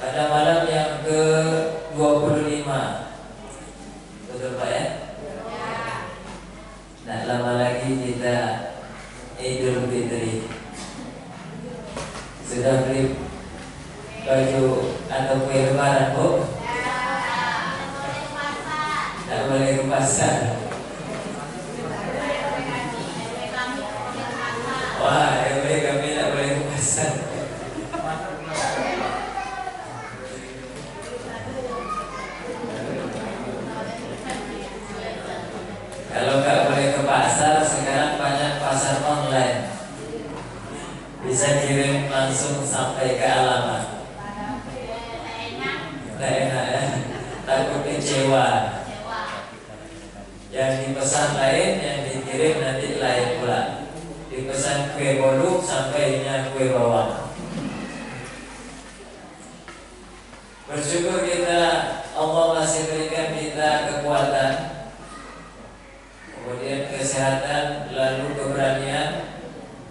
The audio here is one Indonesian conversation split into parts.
pada malam yang ke-25. Betul Pak ya? Nah, lama lagi kita Idul Fitri. Sudah beli baju atau kue lebaran Bu? Tidak boleh ke pasar. Wah, kami tidak boleh ke pasar. Kalau nggak boleh ke pasar, sekarang banyak pasar online. Bisa kirim langsung sampai ke alamat. Nggak enak ya, takut kecewa. Yang dipesan lain, yang dikirim nanti lain pula. Dipesan kue bolu, sampainya kue bawang. Bersyukur kita, Allah masih berikan kita kekuatan, kemudian kesehatan, lalu keberanian.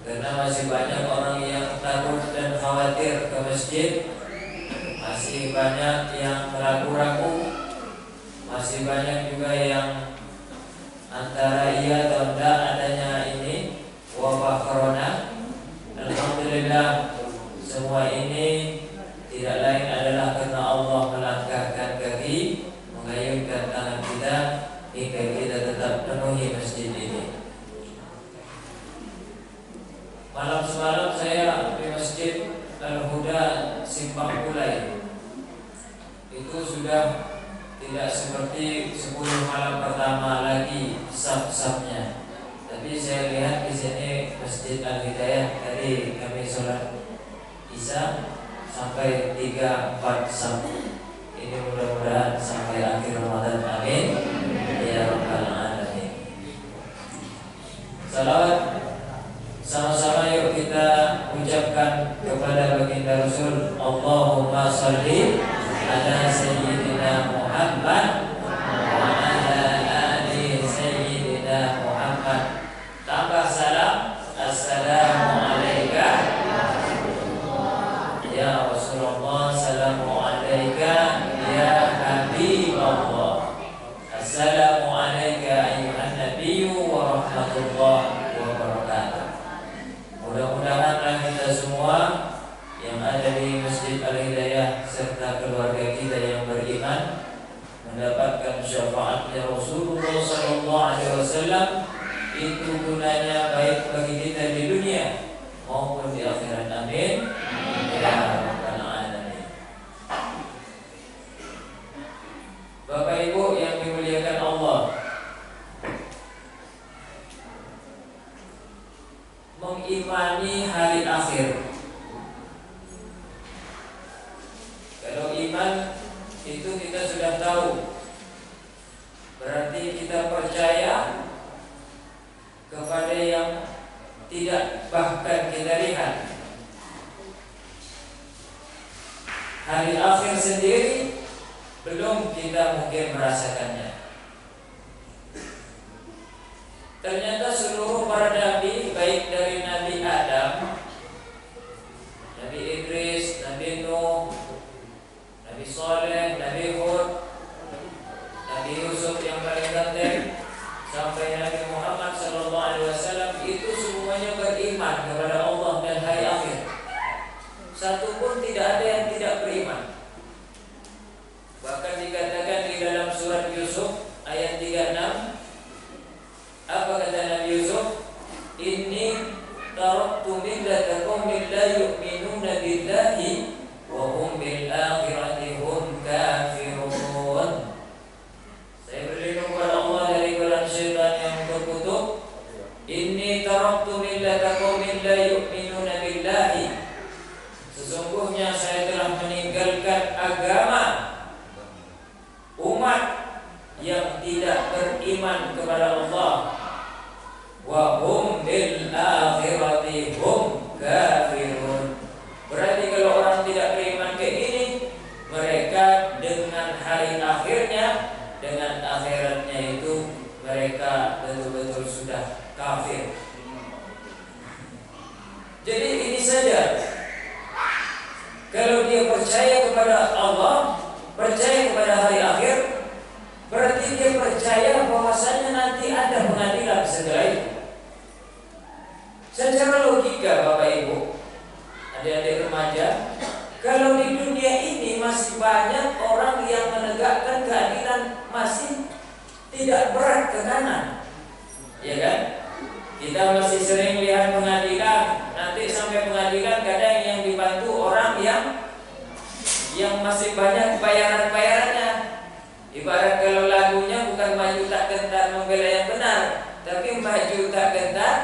Karena masih banyak orang yang takut dan khawatir ke masjid, masih banyak yang ragu-ragu, masih banyak juga yang antara iya atau tidak adanya ini wabah corona. Alhamdulillah, semua ini tidak lain adalah karena Allah melangkahkan kaki, mengayunkan tangan kita hingga kita tetap penuhi masjid ini. Malam semalam saya di Masjid Al-Huda Simpang Kulai. Itu sudah tidak seperti 10 malam pertama lagi saf-safnya. Tapi saya lihat di sini Masjid Al-Hidayah tadi kami sholat Isya sampai 3-4 saf. Ini mudah-mudahan sampai akhir Ramadan, amin ya rabbal alamin. Salawat sama-sama yuk kita ucapkan kepada baginda Rasul. Allahumma sholli ala sayyidina Muhammad wa ala ali sayyidina Muhammad. Tambah salam, assalamu alayka ya Rasulullah, assalamu alayka ya Habibullah, assalamu alayka ayyuhan nabiyyu wa rahmatullah wa barakatuh. Mudah-mudahan kita semua yang ada di Masjid Al-Hidayah serta keluarga kita yang beriman mendapatkan syafaatnya Rasulullah SAW. Itu gunanya baik bagi kita di dunia maupun di akhirat, amin ya rabbal alamin. Bapak Ibu yang dimuliakan Allah, mengimani hari akhir. Kalau iman itu kita sudah tahu, berarti kita percaya kepada yang tidak bahkan kita lihat. Hari akhir sendiri belum kita mungkin merasakannya. Ternyata seluruh para nabi, baik dari Nabi Adam, Nabi Idris, Nabi Nuh, Nabi Saleh, Nabi Hud, Nabi Yusuf yang paling ganteng, sampai Nabi Muhammad SAW, itu semuanya beriman kepada Allah dan hari akhir. Satu pun tidak ada yang tidak beriman. Bahkan dikatakan di dalam surat Yusuf ayat 36, apa kata Nabi Yusuf? Inni taraktu millata qaumin la yu'minuna billahi wa hum bil akhirati hum kafirun. Saya berlindung kepada Allah dari godaan syaitan yang terkutuk. Inni taraktu millata qaumin la yu'minuna billahi. Sesungguhnya saya telah percaya kepada Allah, percaya kepada hari akhir, berarti dia percaya bahwasanya nanti ada pengadilan setelah itu. Secara logika Bapak Ibu, adik-adik remaja, kalau di dunia ini masih banyak orang yang menegakkan keadilan masih tidak berat ke kanan, ya kan? Kita masih sering lihat pengadilan, nanti sampai pengadilan kadang yang dibantu orang yang masih banyak bayaran-bayarannya. Ibarat kalau lagunya bukan maju tak gentar membela yang benar, tapi maju tak gentar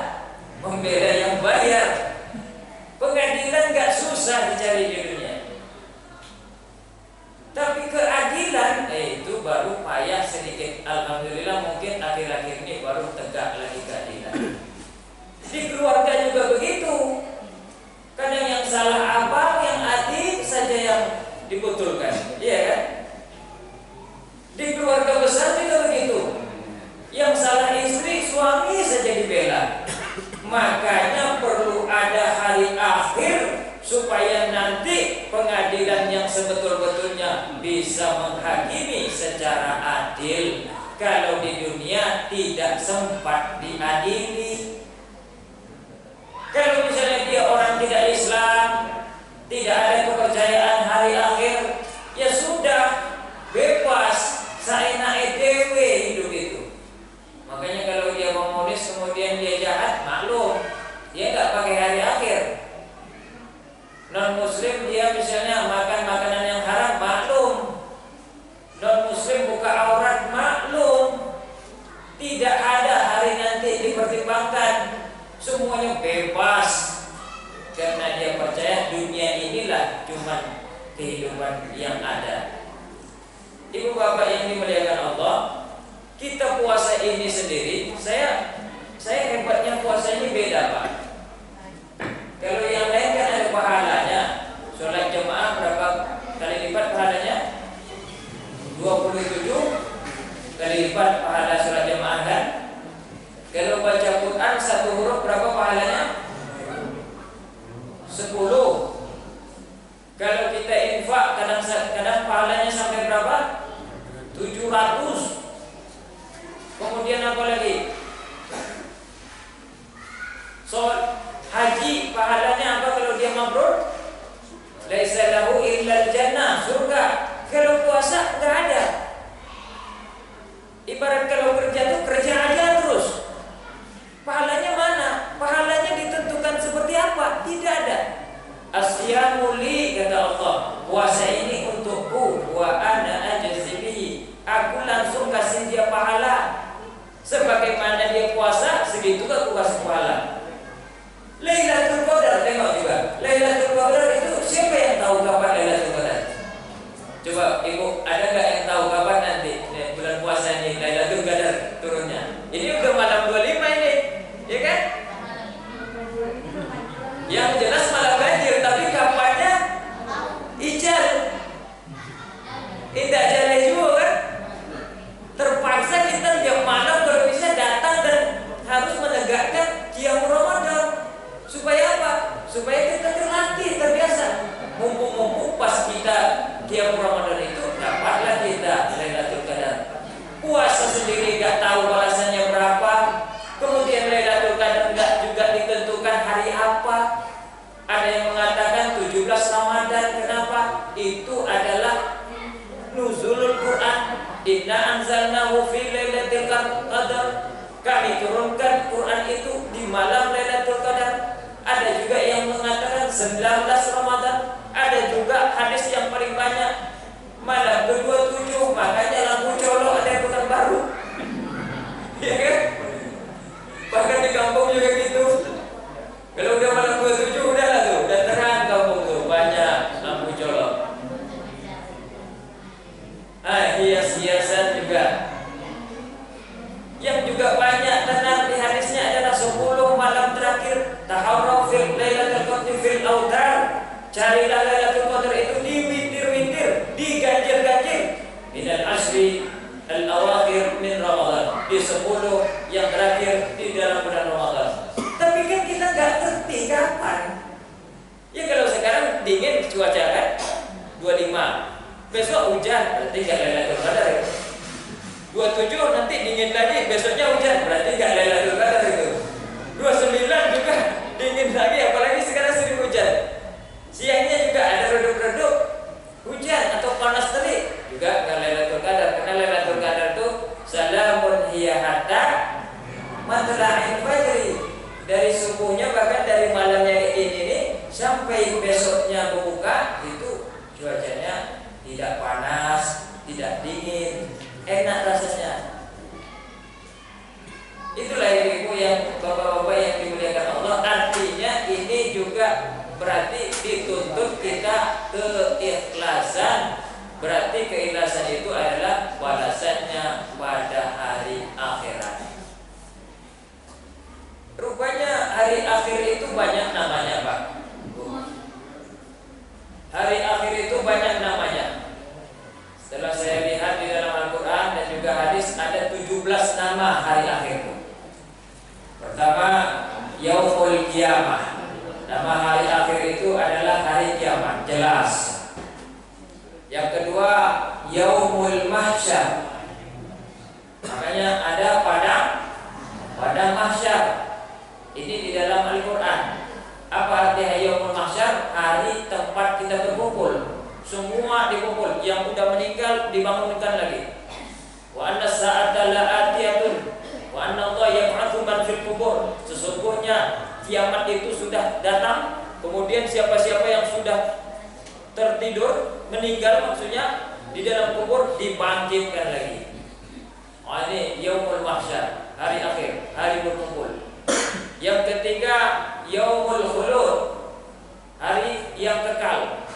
membela yang bayar. Pengadilan gak susah dicari di dunia, tapi keadilan itu baru payah sedikit. Alhamdulillah mungkin akhir-akhir ini baru tegak lagi keadilan. Di keluarga juga begitu. Kadang yang salah apa, yang adik saja yang dibetulkan, iya kan? Di keluarga besar juga begitu. Yang salah istri, suami saja dibela. Makanya perlu ada hari akhir supaya nanti pengadilan yang sebetul-betulnya bisa menghakimi secara adil. Kalau di dunia tidak sempat diadili. Kalau misalnya dia orang tidak Islam, tidak ada kepercayaan hari akhir, ya sudah, bebas, saenake dewe hidup itu. Makanya kalau dia komunis kemudian dia jahat, maklum, dia nggak pakai hari akhir. Non Muslim dia misalnya makan makanan yang haram, maklum. Non Muslim buka aurat, maklum. Tidak ada hari nanti dipertimbangkan. Semuanya bebas karena dia percaya dunia inilah cuma kehidupan yang ada. Ibu bapak yang dimuliakan Allah, kita puasa ini sendiri, saya hebatnya puasa ini beda Pak. Kalau yang lain kan ada pahalanya, sholat jemaah berapa kali lipat pahalanya? 27 kali lipat pahala sholat jemaah kan? Kalau baca Quran satu huruf berapa pahalanya? 10. Kalau kita infak kadang pahalanya sampai berapa? 700. Kemudian apa lagi? Haji pahalanya apa kalau dia mabrur? Laisa lahu illa jannah, surga. Kalau puasa enggak ada. Ibarat kalau kerja tuh kerja aja terus. Pahalanya mana? Pahalanya ditentukan seperti apa? Tidak ada. Asyamu li, kata Allah, puasa ini untukku, wa ana ajzi bihi. Aku langsung kasih dia pahala. Sebagaimana dia puasa, segitu aku kasih pahala. Lailatul Qadar, tengok juga. Lailatul Qadar itu siapa yang tahu kapan Lailatul Qadar? Coba Ibu, ada nggak yang tahu kapan nanti bulan puasa ini Lailatul Qadar turunnya? Ini udah malam 25 ini, ya kan? Yang jelas malah banjir, tapi kapannya ijal. Tidak jalai juga kan? Terpaksa kita tiap malam kalau bisa datang dan harus menegakkan qiyam Ramadan. Supaya apa? Supaya kita terlatih, terbiasa. Mumpung-mumpung pas kita qiyam Ramadan itu dapatlah kita Lailatul Qadar. Puasa sendiri gak tahu balasannya berapa. Kemudian Lailatul Qadar gak juga ditentukan hari apa. Ada yang mengatakan 17 Ramadan. Kenapa? Itu adalah nuzulul Quran. Inna anzalnahu fi lailatul qadar. Kami turunkan Quran itu di malam Lailatul Qadar. Ada juga yang mengatakan 19 Ramadan. Ada juga hadis yang paling banyak malam ke-27. Makanya lampu colok ada yang bukan baru. Ya kan? Bahkan di kampung juga gitu. Kalau udah malam 27 udah lah tuh, udah terang kampung tuh, banyak lampu colok. Hias-hiasan juga. Yang juga banyak tenang di hadisnya adalah 10 malam terakhir. Taharraf fil lailatul qadri fil awtar. Carilah Lailatul Qadar besok hujan, berarti nggak Lailatul Qadar itu. 27 nanti dingin lagi, besoknya hujan, berarti nggak Lailatul Qadar itu. 29 juga dingin lagi, apalagi sekarang sering hujan. Siangnya juga ada redup-redup hujan atau panas terik, juga nggak Lailatul Qadar. Karena Lailatul Qadar itu salamun hiya hatta matla'il fajri, dari subuhnya bahkan dari malamnya ini sampai besoknya berbuka itu cuacanya tidak panas, tidak dingin, enak rasanya. Itulah ibu yang bapak-bapak yang dimuliakan Allah. Artinya ini juga berarti dituntut kita keikhlasan. Berarti keikhlasan itu adalah balasannya pada hari akhirat. Rupanya hari akhir itu banyak namanya, Pak. Hari akhir itu banyak namanya. Setelah saya lihat di dalam Al-Quran dan juga hadis, ada 17 nama hari akhir itu. Pertama, Yaumul Qiyamah. Nama hari akhir itu adalah hari kiamat, jelas. Yang kedua, Yaumul Mahsyar. Makanya ada pada mahsyar. Ini di dalam Al-Quran. Apa artinya Yaumul Mahsyar? Hari tempat kita berkumpul. Semua dikumpul. Yang sudah meninggal dibangunkan lagi. Wa anna sa'ata la'atiyatun wa anna Allah yab'atsu man fil qubur. Sesungguhnya kiamat itu sudah datang. Kemudian siapa-siapa yang sudah tertidur, meninggal maksudnya, di dalam kubur dibangkitkan lagi. Oh, ini Yaumul Mahsyar, hari akhir, hari berkumpul. Yang ketiga, Yaumul Khulud, hari yang kekal.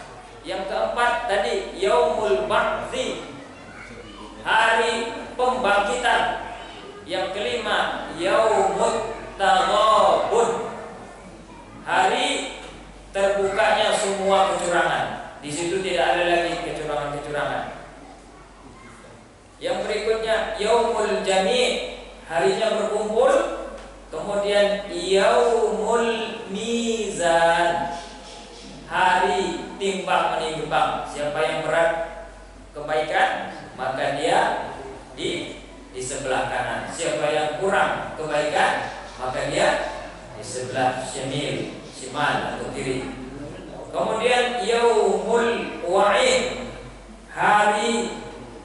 Yang keempat tadi Yaumul Ba'tsi, hari pembangkitan. Yang kelima, Yaumut Taghabun, hari terbukanya semua kecurangan. Di situ tidak ada lagi kecurangan-kecurangan. Yang berikutnya Yaumul Jami', harinya berkumpul. Kemudian Yaumul Mizan, hari timbang menimbang. Siapa yang berat kebaikan, maka dia di sebelah kanan. Siapa yang kurang kebaikan, maka dia di sebelah shimal atau kiri. Kemudian Yaumul Wa'id, hari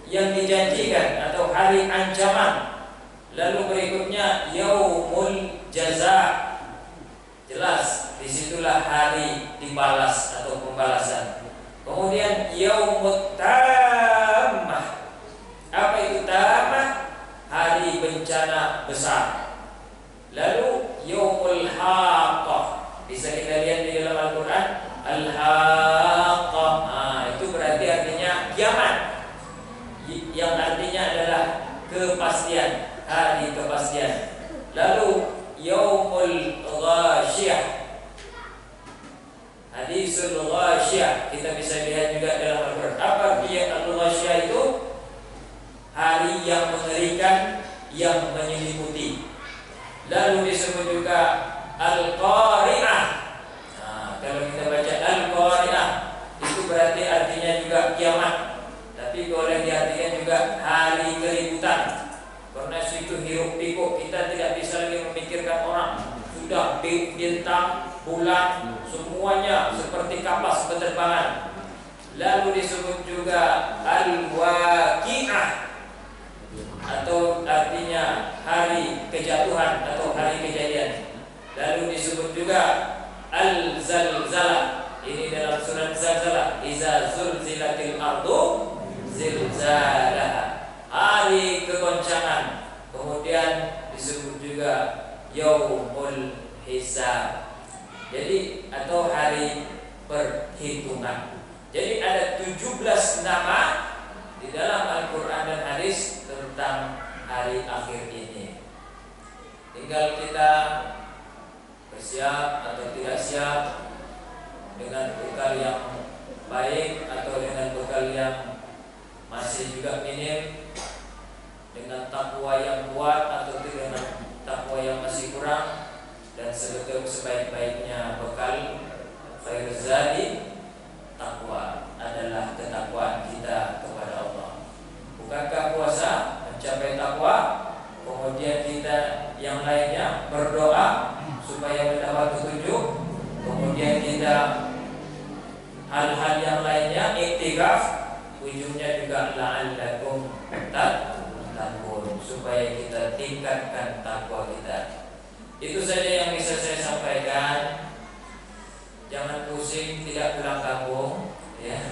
yang dijanjikan atau hari ancaman. Lalu berikutnya Yaumul Jaza, jelas disitulah hari dibalas atau pembalasan. Kemudian Yaumut Tammah, apa itu tammah? Hari bencana besar. Lalu Yaumul Haqqah, bisa kita lihat di dalam Al-Quran, Al-Haqqah. Itu berarti artinya kiamat, yang artinya adalah kepastian, hari kepastian. Lalu Yaumul Ghashiyah, Hadisul Ghashiyah, kita bisa lihat juga dalam Al-Quran. Apa artinya Al-Ghashiyah itu? Hari yang mengerikan, yang menyelimuti. Lalu disebut juga Al-Qari'ah. Kalau kita baca Al-Qari'ah, itu berarti artinya juga kiamat. Tapi boleh diartikan juga hari keributan. Karena situ hiruk pikuk, kita tidak bisa lagi memikirkan orang. Sudah bintang, bulan, semuanya seperti kapas berterbangan. Lalu disebut juga Al-Waqi'ah, atau artinya hari kejatuhan atau hari kejadian. Lalu disebut juga Al-Zalzalah. Ini dalam surat Zalzalah, Iza zulzilatil ardu zilzalaha, hari kegoncangan. Kemudian disebut juga Yaumul Hisab, jadi atau hari perhitungan. Jadi ada 17 nama di dalam Al-Quran dan hadis tentang hari akhir ini. Tinggal kita bersiap atau tidak siap, dengan bekal yang baik atau dengan bekal yang masih juga minim, dengan takwa yang kuat atau dengan takwa yang masih kurang. Dan sebetulnya sebaik-baiknya bekal khairul zadi takwa adalah ketakwaan. i'tikaf, ujungnya juga la'allakum tattaqun, supaya kita tingkatkan takwa kita. Itu saja yang bisa saya sampaikan. Jangan pusing tidak pulang kampung, ya.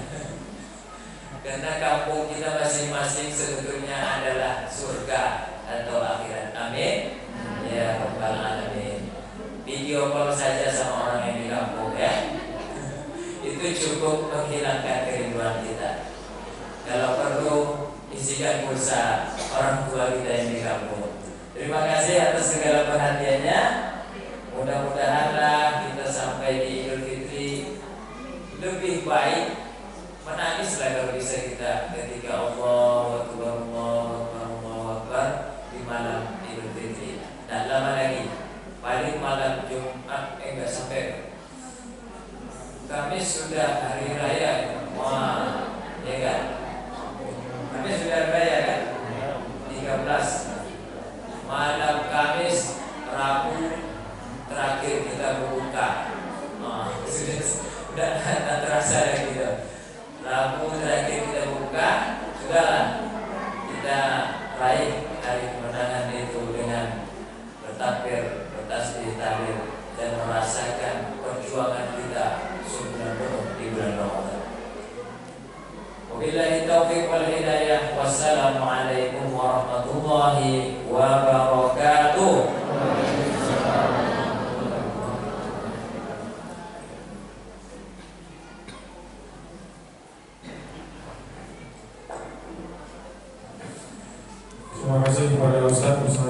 Karena kampung kita masing-masing sebetulnya adalah surga atau akhirat. Amin. Ya rabbal alamin. Video call saja sama orang yang di kampung, ya. Itu cukup menghilangkan kerinduan kita. Kalau perlu isikan pulsa orang tua kita yang di kampung. Terima kasih atas segala perhatiannya. Mudah-mudahanlah kita sampai di Idul Fitri lebih baik. Menangislah kalau bisa kita ketika Allahu Akbar, Allahu Akbar di malam Idul Fitri. Tak lama lagi, paling malam Jumat, enggak sampai Kamis sudah hari raya. Wah, ya kan? Kamis sudah hari raya kan? 13. Malam Kamis, Rabu terakhir kita berbuka. Sudah tak terasa lagi gitu. Rabu terakhir kita buka, sudahlah kita raih hari kemenangan itu dengan bertakbir, bertasbih, tahlil, dan merasakan perjuangan kita sebulan penuh di bulan Ramadan. Wabillahi taufiq wal hidayah. Wassalamualaikum warahmatullahi wabarakatuh. Terima kasih kepada Ustaz.